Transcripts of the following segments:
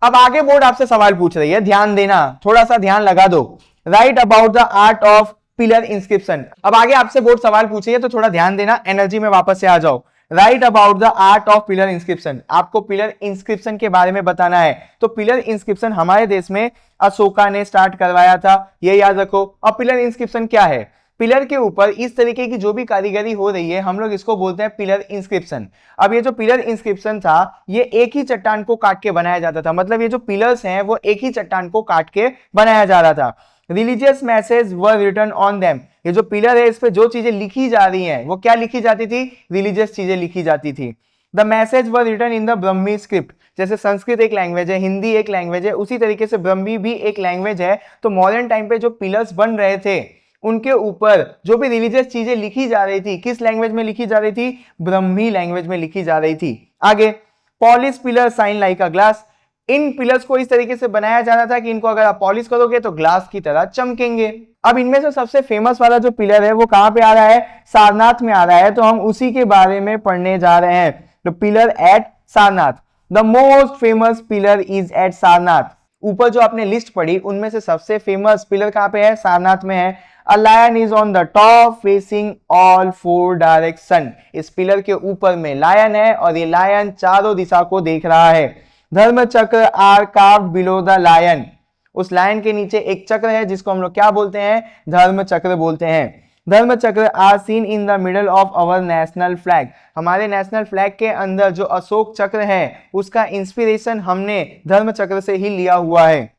अब आगे बोर्ड आपसे सवाल पूछ रही है, ध्यान देना, थोड़ा सा ध्यान लगा दो। Right about the art of pillar inscription. अब आगे आपसे बोर्ड सवाल पूछ रही है तो थोड़ा ध्यान देना, एनर्जी में वापस से आ जाओ। Right about the art of pillar inscription, आपको पिलर इंस्क्रिप्शन के बारे में बताना है। तो पिलर इंस्क्रिप्शन हमारे देश में अशोका ने स्टार्ट करवाया था, ये याद रखो। अब पिलर इंस्क्रिप्शन क्या है? पिलर के ऊपर इस तरीके की जो भी कारीगरी हो रही है, हम लोग इसको बोलते हैं पिलर इंस्क्रिप्शन। अब ये जो पिलर इंस्क्रिप्शन था, ये एक ही चट्टान को काट के बनाया जाता था, मतलब ये जो पिलर्स हैं वो एक ही चट्टान को काट के बनाया जा रहा था। Religious message were written on them, ये जो पिलर है इस पे जो चीजें लिखी जा रही हैं वो क्या लिखी जाती थी? रिलीजियस चीजें लिखी जाती थी। The message were written in the Brahmi script, जैसे संस्कृत एक लैंग्वेज है, हिंदी एक लैंग्वेज है, उसी तरीके से ब्रह्मी भी एक लैंग्वेज है। तो मॉडर्न टाइम पे जो पिलर्स बन रहे थे उनके ऊपर जो भी रिलीजियस चीजें लिखी जा रही थी, किस लैंग्वेज में लिखी जा रही थी? ब्रह्मी लैंग्वेज में लिखी जा रही थी। आगे, polish pillar shine like a glass, इन पिलर्स को इस तरीके से बनाया जा रहा था कि इनको अगर आप पॉलिश करोगे तो ग्लास की तरह चमकेंगे। अब इनमें से सबसे फेमस वाला जो पिलर है वो कहां पे आ रहा है? सारनाथ में आ रहा है, तो हम उसी के बारे में पढ़ने जा रहे हैं। तो pillar at Sarnath, the most famous pillar is at Sarnath. ऊपर जो आपने लिस्ट पढ़ी उनमें से सबसे फेमस पिलर कहां पे है? सारनाथ में है। A lion is on the top facing all four direction, इस पिलर के ऊपर में लायन है और ये लायन चारों दिशा को देख रहा है। Dharma Chakra are carved below the lion, उस लायन के नीचे एक चक्र है जिसको हम लोग क्या बोलते हैं? धर्म चक्र बोलते हैं। Dharma Chakra are seen in the middle of our national flag, हमारे नेशनल फ्लैग के अंदर जो अशोक चक्र है उसका इंस्पिरेशन हमने धर्म चक्र से ही लिया हुआ है।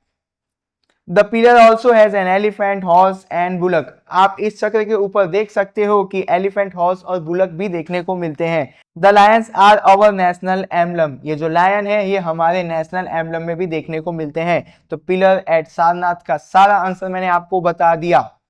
The pillar also has an elephant, horse and bullock, आप इस चक्र के ऊपर देख सकते हो कि एलिफेंट, हॉर्स और बुलक भी देखने को मिलते हैं। The lions are our national emblem, ये जो लायन है ये हमारे नेशनल एम्बलम में भी देखने को मिलते हैं। तो पिलर एट सारनाथ का सारा आंसर मैंने आपको बता दिया।